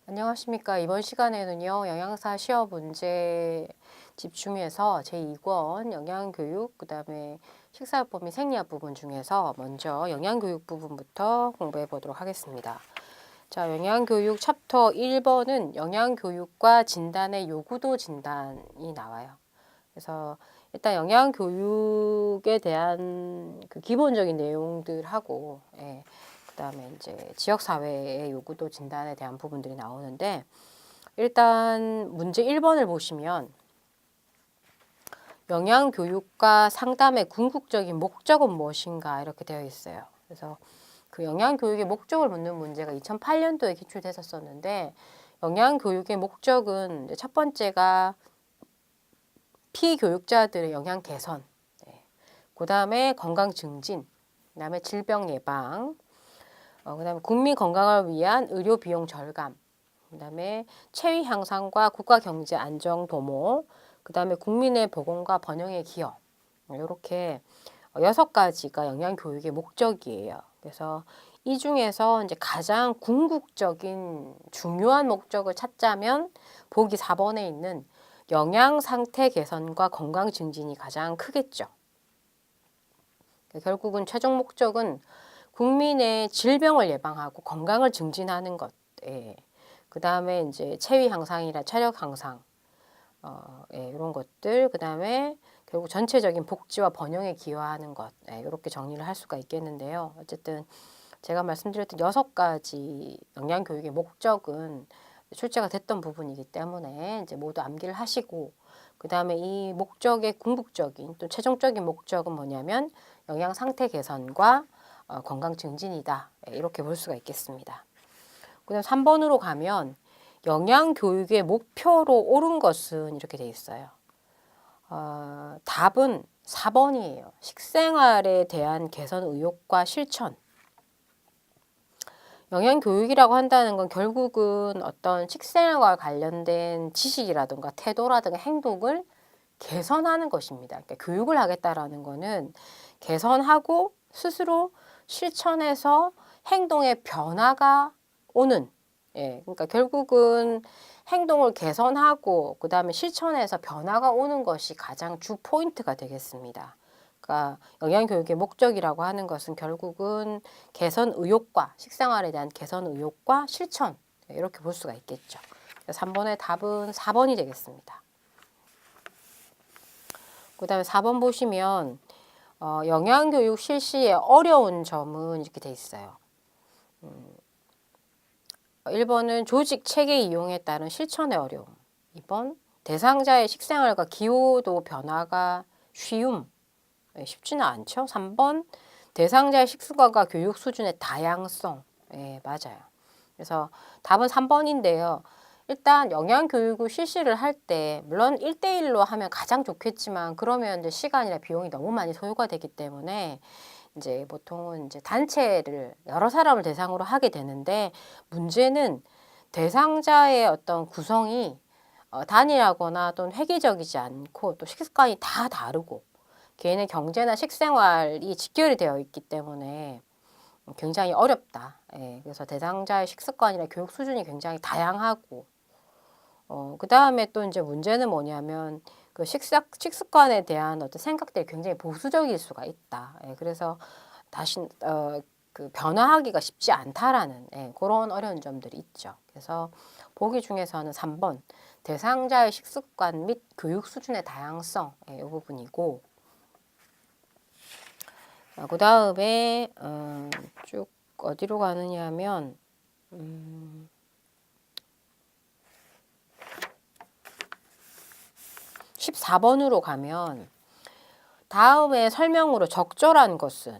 안녕하십니까. 이번 시간에는요, 영양사 시험 문제 집중해서 제2권 영양교육, 그 다음에 식사요법 및 생리학 부분 중에서 먼저 영양교육 부분부터 공부해 보도록 하겠습니다. 자, 영양교육 챕터 1번은 영양교육과 진단의 요구도 진단이 나와요. 그래서 일단 영양교육에 대한 그 기본적인 내용들하고, 그다음에 이제 지역사회의 요구도 진단에 대한 부분들이 나오는데, 일단 문제 1번을 보시면 영양교육과 상담의 궁극적인 목적은 무엇인가 이렇게 되어 있어요. 그래서 그 영양교육의 목적을 묻는 문제가 2008년도에 기출됐었는데, 영양교육의 목적은 첫 번째가 피교육자들의 영양 개선, 그 다음에 건강 증진, 그 다음에 질병 예방, 그 다음에 국민 건강을 위한 의료 비용 절감, 그 다음에 체위 향상과 국가 경제 안정 도모, 그 다음에 국민의 보건과 번영의 기여, 이렇게 6가지가 영양교육의 목적이에요. 그래서 이 중에서 이제 가장 궁극적인 중요한 목적을 찾자면 보기 4번에 있는 영양 상태 개선과 건강 증진이 가장 크겠죠. 결국은 최종 목적은 국민의 질병을 예방하고 건강을 증진하는 것. 그 다음에 이제 체위 향상이나 체력 향상, 이런 것들. 그 다음에 결국 전체적인 복지와 번영에 기여하는 것. 이렇게 정리를 할 수가 있겠는데요. 어쨌든 제가 말씀드렸던 6가지 영양교육의 목적은 출제가 됐던 부분이기 때문에 이제 모두 암기를 하시고, 그 다음에 이 목적의 궁극적인 또 최종적인 목적은 뭐냐면 영양 상태 개선과 건강 증진이다. 이렇게 볼 수가 있겠습니다. 그 다음 3번으로 가면 영양교육의 목표로 옳은 것은 이렇게 돼 있어요. 답은 4번이에요. 식생활에 대한 개선 의욕과 실천. 영양교육이라고 한다는 건 결국은 어떤 식생활과 관련된 지식이라든가 태도라든가 행동을 개선하는 것입니다. 그러니까 교육을 하겠다라는 거는 개선하고 스스로 실천해서 행동의 변화가 오는, 그러니까 결국은 행동을 개선하고 그 다음에 실천해서 변화가 오는 것이 가장 주 포인트가 되겠습니다. 그러니까 영양교육의 목적이라고 하는 것은 결국은 개선 의욕과 식생활에 대한 개선 의욕과 실천, 이렇게 볼 수가 있겠죠. 3번의 답은 4번이 되겠습니다. 그 다음에 4번 보시면 영양교육 실시의 어려운 점은 이렇게 돼 있어요. 1번은 조직 체계 이용에 따른 실천의 어려움. 2번 대상자의 식생활과 기호도 변화가 쉬움. 쉽지는 않죠. 3번 대상자의 식습관과 교육 수준의 다양성. 맞아요. 그래서 답은 3번인데요. 일단 영양교육을 실시를 할 때 물론 1대1로 하면 가장 좋겠지만 그러면 이제 시간이나 비용이 너무 많이 소요가 되기 때문에 이제 보통은 이제 단체를 여러 사람을 대상으로 하게 되는데, 문제는 대상자의 어떤 구성이 단일하거나 또는 획일적이지 않고 또 식습관이 다 다르고 개인의 경제나 식생활이 직결이 되어 있기 때문에 굉장히 어렵다. 그래서 대상자의 식습관이나 교육 수준이 굉장히 다양하고, 그 다음에 또 이제 문제는 뭐냐면 그 식습관에 대한 어떤 생각들이 굉장히 보수적일 수가 있다. 그래서 다시 그 변화하기가 쉽지 않다라는 그런 어려운 점들이 있죠. 그래서 보기 중에서는 3번 대상자의 식습관 및 교육 수준의 다양성, 이 부분이고, 그 다음에 쭉 어디로 가느냐 하면 14번으로 가면 다음에 설명으로 적절한 것은,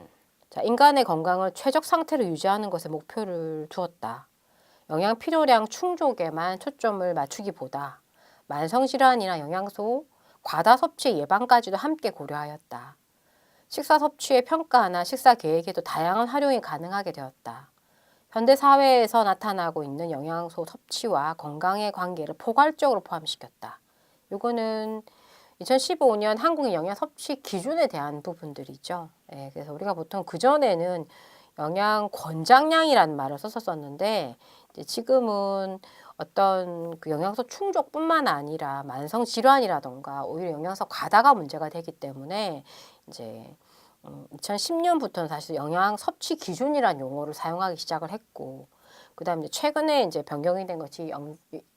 자, 인간의 건강을 최적 상태로 유지하는 것에 목표를 두었다. 영양 필요량 충족에만 초점을 맞추기보다 만성질환이나 영양소 과다 섭취 예방까지도 함께 고려하였다. 식사 섭취의 평가나 식사 계획에도 다양한 활용이 가능하게 되었다. 현대 사회에서 나타나고 있는 영양소 섭취와 건강의 관계를 포괄적으로 포함시켰다. 이거는 2015년 한국의 영양 섭취 기준에 대한 부분들이죠. 그래서 우리가 보통 그전에는 영양 권장량이라는 말을 썼었는데, 지금은 어떤 그 영양소 충족뿐만 아니라 만성 질환이라던가 오히려 영양소 과다가 문제가 되기 때문에 이제 2010년부터는 사실 영양 섭취 기준이라는 용어를 사용하기 시작을 했고, 그다음에 최근에 이제 변경이 된 것이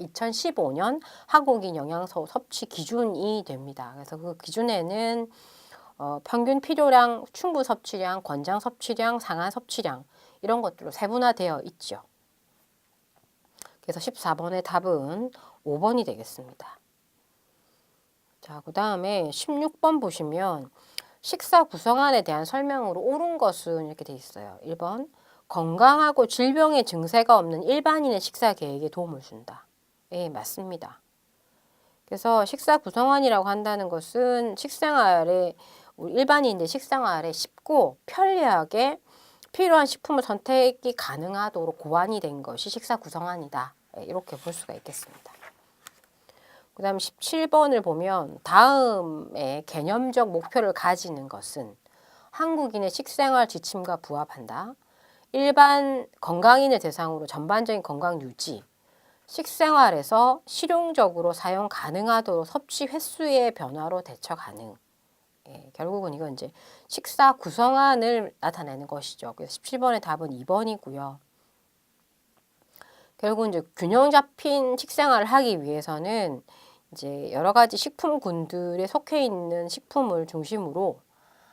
2015년 한국인 영양소 섭취 기준이 됩니다. 그래서 그 기준에는 평균 필요량, 충분 섭취량, 권장 섭취량, 상한 섭취량 이런 것들로 세분화되어 있죠. 그래서 14번의 답은 5번이 되겠습니다. 자, 그 다음에 16번 보시면 식사 구성안에 대한 설명으로 옳은 것은 이렇게 돼 있어요. 1번 건강하고 질병의 증세가 없는 일반인의 식사 계획에 도움을 준다. 예, 맞습니다. 그래서 식사 구성안이라고 한다는 것은 식생활에 우리 일반인들 식생활에 쉽고 편리하게 필요한 식품을 선택이 가능하도록 고안이 된 것이 식사 구성안이다. 이렇게 볼 수가 있겠습니다. 그 다음 17번을 보면 다음에 개념적 목표를 가지는 것은 한국인의 식생활 지침과 부합한다. 일반 건강인을 대상으로 전반적인 건강 유지, 식생활에서 실용적으로 사용 가능하도록 섭취 횟수의 변화로 대처 가능. 예, 결국은 이건 이제 식사 구성안을 나타내는 것이죠. 그래서 17번의 답은 2번이고요. 결국은 이제 균형 잡힌 식생활을 하기 위해서는 이제 여러 가지 식품군들에 속해 있는 식품을 중심으로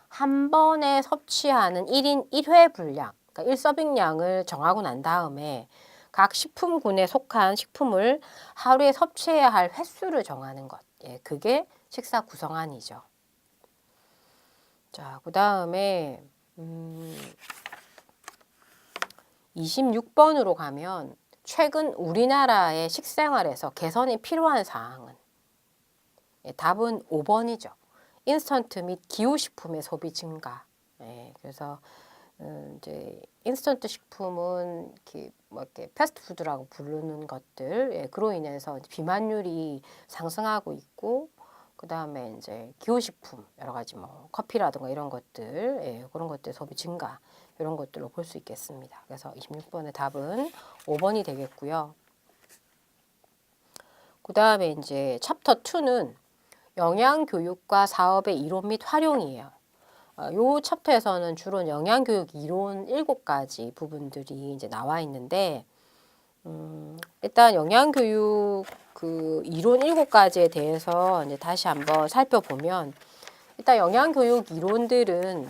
한 번에 섭취하는 1인 1회 분량, 그러니까 1서빙량을 정하고 난 다음에 각 식품군에 속한 식품을 하루에 섭취해야 할 횟수를 정하는 것. 예, 그게 식사 구성안이죠. 자, 그 다음에 26번으로 가면 최근 우리나라의 식생활에서 개선이 필요한 사항은 예, 답은 5번이죠. 인스턴트 및 기호식품의 소비 증가. 예, 그래서 이제 인스턴트 식품은 이렇게 패스트푸드라고 부르는 것들, 예, 그로 인해서 비만율이 상승하고 있고, 그 다음에 이제 기호식품 여러 가지 뭐 커피라든가 이런 것들, 예, 그런 것들 소비 증가 이런 것들로 볼 수 있겠습니다. 그래서 26번의 답은 5번이 되겠고요. 그 다음에 이제 챕터 2는 영양교육과 사업의 이론 및 활용이에요. 요 챕터에서는 주로 영양교육 이론 7가지 부분들이 이제 나와 있는데, 일단 영양교육 그 이론 7가지에 대해서 이제 다시 한번 살펴보면, 일단 영양교육 이론들은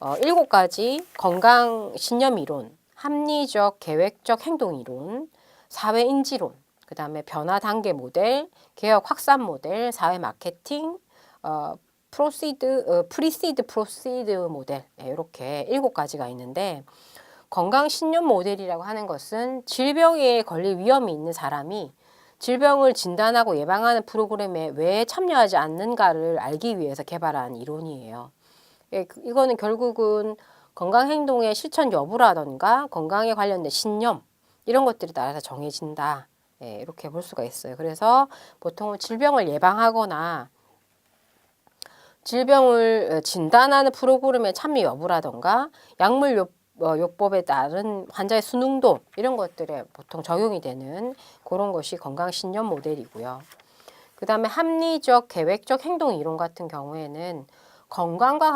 7가지 건강 신념 이론, 합리적 계획적 행동 이론, 사회 인지론, 그 다음에 변화 단계 모델, 개혁 확산 모델, 사회 마케팅, 프리시드 프로시드 모델, 이렇게 7가지가 있는데, 건강 신념 모델이라고 하는 것은 질병에 걸릴 위험이 있는 사람이 질병을 진단하고 예방하는 프로그램에 왜 참여하지 않는가를 알기 위해서 개발한 이론이에요. 예, 이거는 결국은 건강 행동의 실천 여부라던가 건강에 관련된 신념 이런 것들에 따라서 정해진다. 예, 이렇게 볼 수가 있어요. 그래서 보통은 질병을 예방하거나 질병을 진단하는 프로그램의 참여 여부라던가 약물 요법에 따른 환자의 수능도 이런 것들에 보통 적용이 되는 그런 것이 건강신념 모델이고요. 그 다음에 합리적 계획적 행동 이론 같은 경우에는 건강과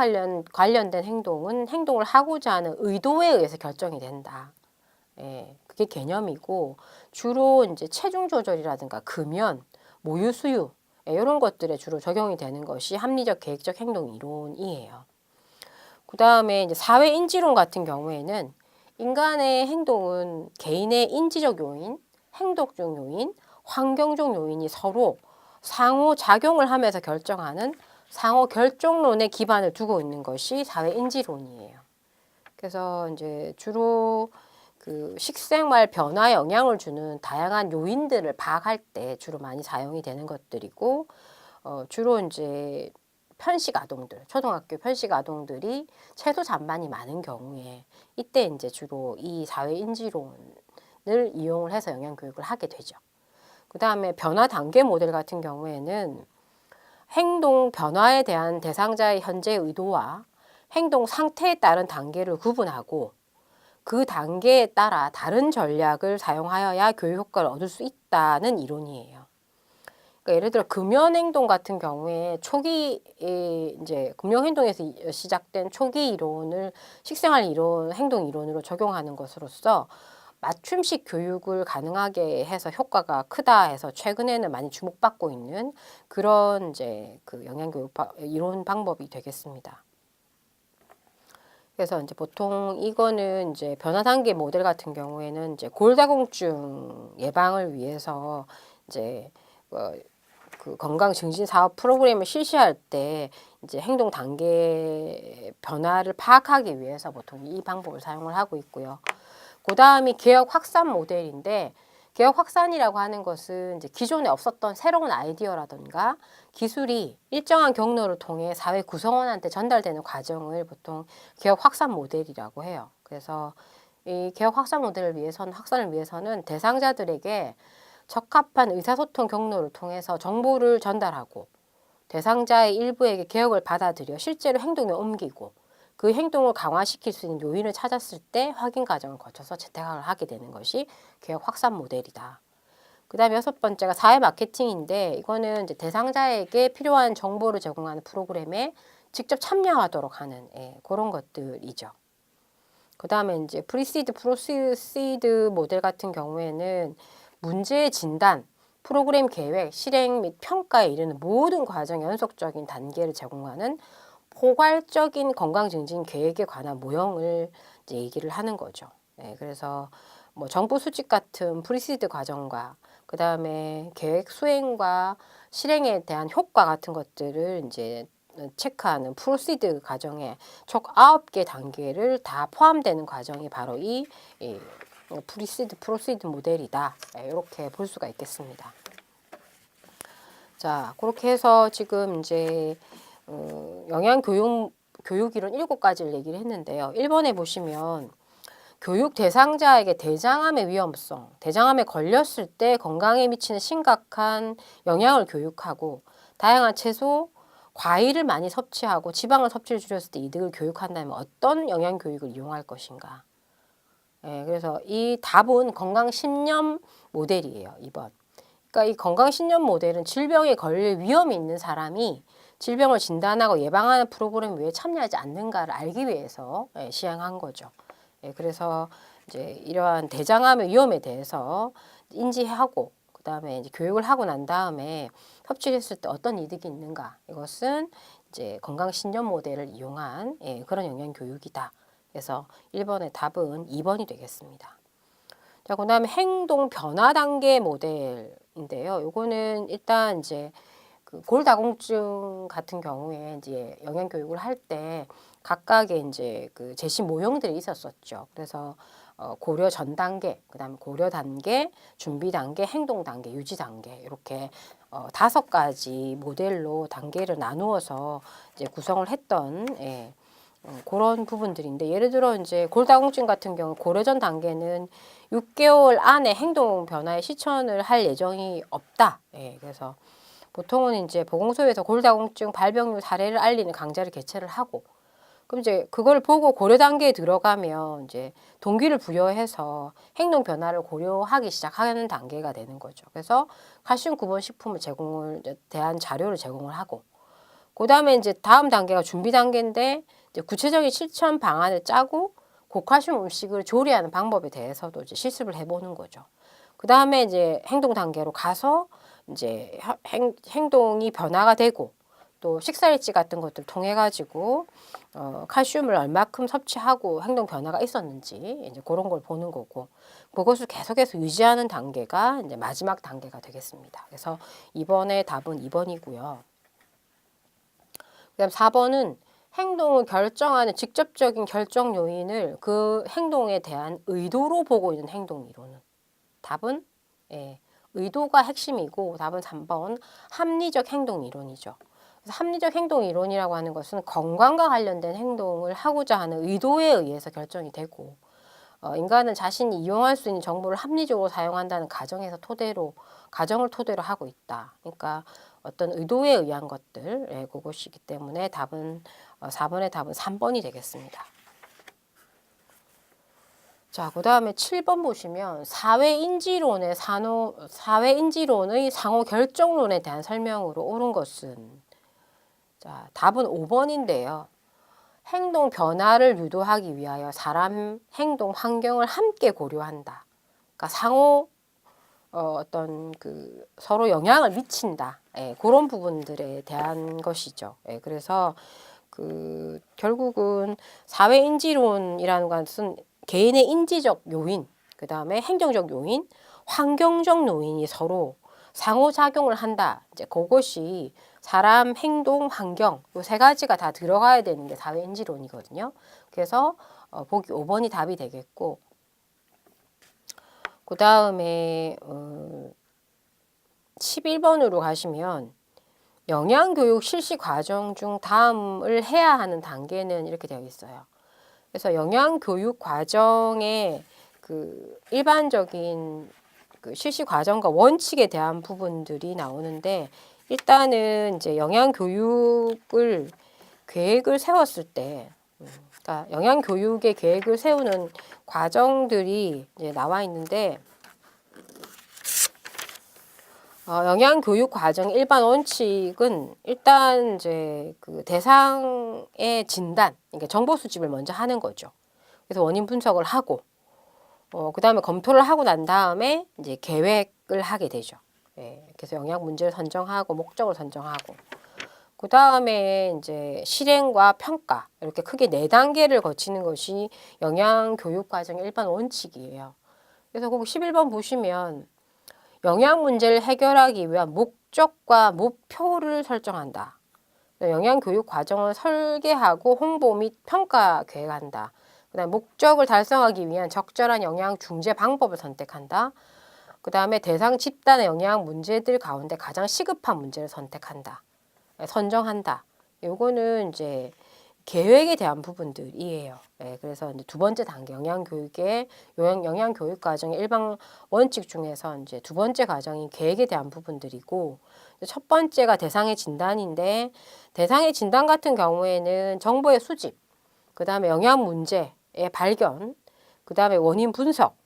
관련된 행동은 행동을 하고자 하는 의도에 의해서 결정이 된다. 예, 그게 개념이고 주로 이제 체중 조절이라든가 금연, 모유 수유 이런 것들에 주로 적용이 되는 것이 합리적 계획적 행동 이론이에요. 그 다음에 이제 사회 인지론 같은 경우에는 인간의 행동은 개인의 인지적 요인, 행동적 요인, 환경적 요인이 서로 상호 작용을 하면서 결정하는 상호 결정론에 기반을 두고 있는 것이 사회 인지론이에요. 그래서 이제 주로 그 식생활 변화에 영향을 주는 다양한 요인들을 파악할 때 주로 많이 사용이 되는 것들이고, 주로 이제 편식 아동들, 초등학교 편식 아동들이 채소 잔반이 많은 경우에 이때 이제 주로 이 사회 인지론을 이용을 해서 영양 교육을 하게 되죠. 그 다음에 변화 단계 모델 같은 경우에는 행동 변화에 대한 대상자의 현재 의도와 행동 상태에 따른 단계를 구분하고 그 단계에 따라 다른 전략을 사용하여야 교육 효과를 얻을 수 있다는 이론이에요. 그러니까 예를 들어 금연 행동 같은 경우에 초기 이제 금연 행동에서 시작된 초기 이론을 식생활 이론, 행동 이론으로 적용하는 것으로써 맞춤식 교육을 가능하게 해서 효과가 크다 해서 최근에는 많이 주목받고 있는 그런 이제 그 영양교육 이론 방법이 되겠습니다. 그래서 이제 보통 이거는 이제 변화 단계 모델 같은 경우에는 이제 골다공증 예방을 위해서 이제 그 건강 증진 사업 프로그램을 실시할 때 이제 행동 단계 변화를 파악하기 위해서 보통 이 방법을 사용을 하고 있고요. 그 다음이 개혁 확산 모델인데, 개혁 확산이라고 하는 것은 이제 기존에 없었던 새로운 아이디어라든가 기술이 일정한 경로를 통해 사회 구성원한테 전달되는 과정을 보통 개혁 확산 모델이라고 해요. 그래서 이 개혁 확산 모델을 위해서는, 확산을 위해서는 대상자들에게 적합한 의사소통 경로를 통해서 정보를 전달하고 대상자의 일부에게 개혁을 받아들여 실제로 행동에 옮기고 그 행동을 강화시킬 수 있는 요인을 찾았을 때 확인 과정을 거쳐서 재택학을 하게 되는 것이 개혁 확산 모델이다. 그 다음에 6번째가 사회 마케팅인데, 이거는 이제 대상자에게 필요한 정보를 제공하는 프로그램에 직접 참여하도록 하는 그런 것들이죠. 그 다음에 이제 프리시드, 프로시드 모델 같은 경우에는 문제의 진단, 프로그램 계획, 실행 및 평가에 이르는 모든 과정 연속적인 단계를 제공하는 포괄적인 건강 증진 계획에 관한 모형을 이제 얘기를 하는 거죠. 그래서 뭐 정보 수집 같은 프리시드 과정과 그 다음에 계획 수행과 실행에 대한 효과 같은 것들을 이제 체크하는 프로시드 과정에 총 9개 단계를 다 포함되는 과정이 바로 이 프로시드 모델이다. 이렇게 볼 수가 있겠습니다. 자, 그렇게 해서 지금 이제 영양교육 이론 7가지를 얘기를 했는데요. 1번에 보시면 교육 대상자에게 대장암의 위험성, 대장암에 걸렸을 때 건강에 미치는 심각한 영향을 교육하고 다양한 채소, 과일을 많이 섭취하고 지방을 섭취를 줄였을 때 이득을 교육한다면 어떤 영양교육을 이용할 것인가. 그래서 이 답은 건강신념 모델이에요. 2번. 그러니까 이 건강신념 모델은 질병에 걸릴 위험이 있는 사람이 질병을 진단하고 예방하는 프로그램 왜 참여하지 않는가를 알기 위해서 시행한 거죠. 그래서 이제 이러한 대장암의 위험에 대해서 인지하고 그다음에 이제 교육을 하고 난 다음에 섭취했을 때 어떤 이득이 있는가, 이것은 이제 건강신념 모델을 이용한 그런 영양 교육이다. 그래서 1번의 답은 2번이 되겠습니다. 자, 그다음에 행동 변화 단계 모델인데요. 요거는 일단 이제 그 골다공증 같은 경우에 이제 영양 교육을 할 때 각각의 이제 그 제시 모형들이 있었었죠. 그래서 고려 전 단계, 그다음에 고려 단계, 준비 단계, 행동 단계, 유지 단계, 이렇게 5가지 모델로 단계를 나누어서 이제 구성을 했던 그런 부분들인데, 예를 들어 이제 골다공증 같은 경우 고려 전 단계는 6개월 안에 행동 변화에 실천을 할 예정이 없다. 그래서 보통은 이제 보건소에서 골다공증 발병률 사례를 알리는 강좌를 개최를 하고, 그럼 이제 그걸 보고 고려 단계에 들어가면 이제 동기를 부여해서 행동 변화를 고려하기 시작하는 단계가 되는 거죠. 그래서 칼슘 구본 식품을 대한 자료를 제공을 하고, 그 다음에 이제 다음 단계가 준비 단계인데 이제 구체적인 실천 방안을 짜고 고칼슘 음식을 조리하는 방법에 대해서도 이제 실습을 해보는 거죠. 그 다음에 이제 행동 단계로 가서 이제 행동이 변화가 되고 또 식사일지 같은 것들 통해 가지고 칼슘을 얼마큼 섭취하고 행동 변화가 있었는지 이제 그런 걸 보는 거고, 그것을 계속해서 유지하는 단계가 이제 마지막 단계가 되겠습니다. 그래서 이번에 답은 2번이고요. 그다음 4번은 행동을 결정하는 직접적인 결정 요인을 그 행동에 대한 의도로 보고 있는 행동 이론은 답은 의도가 핵심이고, 답은 3번 합리적 행동 이론이죠. 그래서 합리적 행동 이론이라고 하는 것은 건강과 관련된 행동을 하고자 하는 의도에 의해서 결정이 되고, 인간은 자신이 이용할 수 있는 정보를 합리적으로 사용한다는 가정을 토대로 하고 있다. 그러니까 어떤 의도에 의한 것들, 그것이기 때문에 답은 4번의 답은 3번이 되겠습니다. 자, 그 다음에 7번 보시면 사회인지론의 상호 결정론에 대한 설명으로 옳은 것은, 자, 답은 5번인데요. 행동 변화를 유도하기 위하여 사람, 행동, 환경을 함께 고려한다. 그러니까 상호 어떤 그 서로 영향을 미친다. 예, 그런 부분들에 대한 것이죠. 예, 그래서 그 결국은 사회인지론이라는 것은 개인의 인지적 요인, 그 다음에 행정적 요인, 환경적 요인이 서로 상호작용을 한다. 이제 그것이 사람, 행동, 환경 요 세 가지가 다 들어가야 되는 게 사회인지론이거든요. 그래서 보기 5번이 답이 되겠고, 그 다음에 11번으로 가시면 영양교육 실시 과정 중 다음을 해야 하는 단계는 이렇게 되어 있어요. 그래서 영양교육 과정의 그 일반적인 그 실시 과정과 원칙에 대한 부분들이 나오는데, 일단은 이제 영양교육을 계획을 세웠을 때, 그러니까 영양교육의 계획을 세우는 과정들이 이제 나와 있는데, 영양교육 과정 일반 원칙은 일단 이제 그 대상의 진단, 그러니까 정보 수집을 먼저 하는 거죠. 그래서 원인 분석을 하고, 그 다음에 검토를 하고 난 다음에 이제 계획을 하게 되죠. 예, 그래서 영양 문제를 선정하고 목적을 선정하고, 그 다음에 이제 실행과 평가 이렇게 크게 4단계를 거치는 것이 영양교육 과정의 일반 원칙이에요. 그래서 거기 11번 보시면 영양 문제를 해결하기 위한 목적과 목표를 설정한다. 영양교육 과정을 설계하고 홍보 및 평가 계획한다. 그다음 목적을 달성하기 위한 적절한 영양 중재 방법을 선택한다. 그다음에 대상 집단의 영양 문제들 가운데 가장 시급한 문제를 선택한다. 선정한다. 요거는 이제 계획에 대한 부분들이에요. 네, 그래서 이제 두 번째 단계 영양교육의 영양교육 과정의 일반 원칙 중에서 이제 두 번째 과정인 계획에 대한 부분들이고, 첫 번째가 대상의 진단인데, 대상의 진단 같은 경우에는 정보의 수집, 그 다음에 영양 문제의 발견, 그 다음에 원인 분석,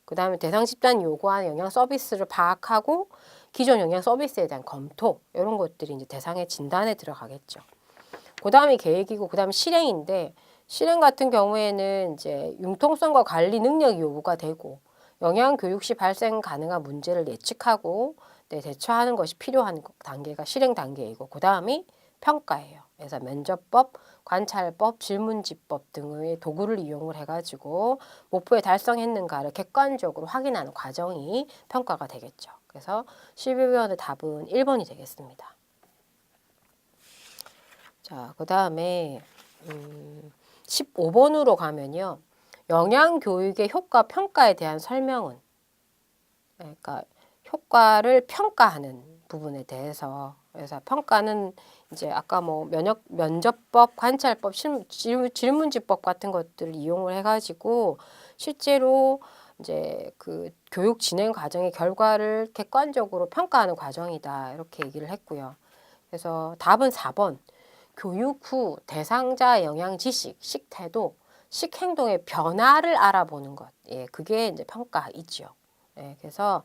그 다음에 대상 집단이 요구하는 영양 서비스를 파악하고 기존 영양 서비스에 대한 검토, 이런 것들이 이제 대상의 진단에 들어가겠죠. 그 다음이 계획이고, 그 다음에 실행인데, 실행 같은 경우에는 이제 융통성과 관리 능력이 요구가 되고, 영양 교육 시 발생 가능한 문제를 예측하고 대처하는 것이 필요한 단계가 실행 단계이고, 그 다음이 평가예요. 그래서 면접법, 관찰법, 질문지법 등의 도구를 이용을 해가지고 목표에 달성했는가를 객관적으로 확인하는 과정이 평가가 되겠죠. 그래서 11번의 답은 1번이 되겠습니다. 자, 그 다음에 15번으로 가면요. 영양교육의 효과 평가에 대한 설명은, 그러니까 효과를 평가하는 부분에 대해서, 그래서 평가는 이제 아까 뭐 면접법, 관찰법, 질문지법 같은 것들을 이용을 해가지고 실제로 이제 그 교육 진행 과정의 결과를 객관적으로 평가하는 과정이다, 이렇게 얘기를 했고요. 그래서 답은 4번. 교육 후 대상자 영양 지식, 식태도, 식행동의 변화를 알아보는 것. 예, 그게 이제 평가이지요. 예, 그래서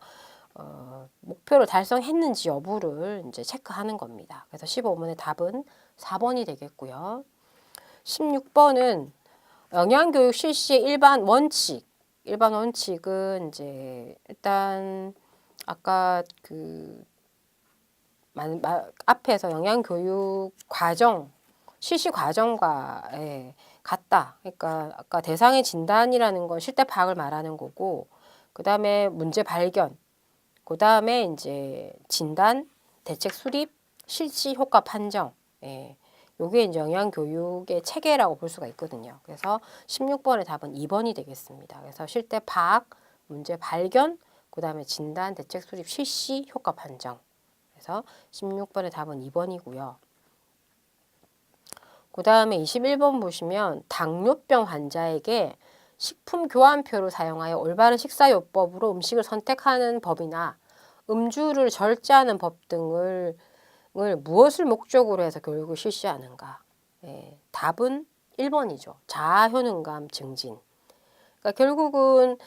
목표를 달성했는지 여부를 이제 체크하는 겁니다. 그래서 15번의 답은 4번이 되겠고요. 16번은 영양교육 실시의 일반 원칙. 일반 원칙은 이제 일단 아까 그 앞에서 영양교육 과정, 실시 과정과 같다. 그러니까 아까 대상의 진단이라는 건 실태 파악을 말하는 거고, 그 다음에 문제 발견, 그 다음에 이제 진단, 대책 수립, 실시 효과 판정. 요게 이제 영양교육의 체계라고 볼 수가 있거든요. 그래서 16번의 답은 2번이 되겠습니다. 그래서 실태 파악, 문제 발견, 그 다음에 진단, 대책 수립, 실시, 효과 판정. 그래서 16번의 답은 2번이고요. 그 다음에 21번 보시면 당뇨병 환자에게 식품 교환표를 사용하여 올바른 식사요법으로 음식을 선택하는 법이나 음주를 절제하는 법 등을 무엇을 목적으로 해서 교육을 실시하는가? 답은 1번이죠. 자아 효능감 증진. 그러니까 결국은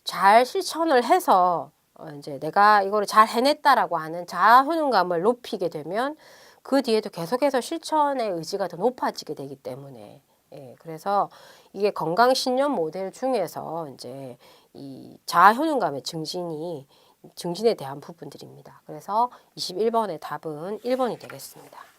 잘 실천을 해서 이제 내가 이거를 잘 해냈다라고 하는 자아 효능감을 높이게 되면 그 뒤에도 계속해서 실천의 의지가 더 높아지게 되기 때문에 예, 그래서 이게 건강 신념 모델 중에서 이제 이 자아 효능감의 증진에 대한 부분들입니다. 그래서 21번의 답은 1번이 되겠습니다.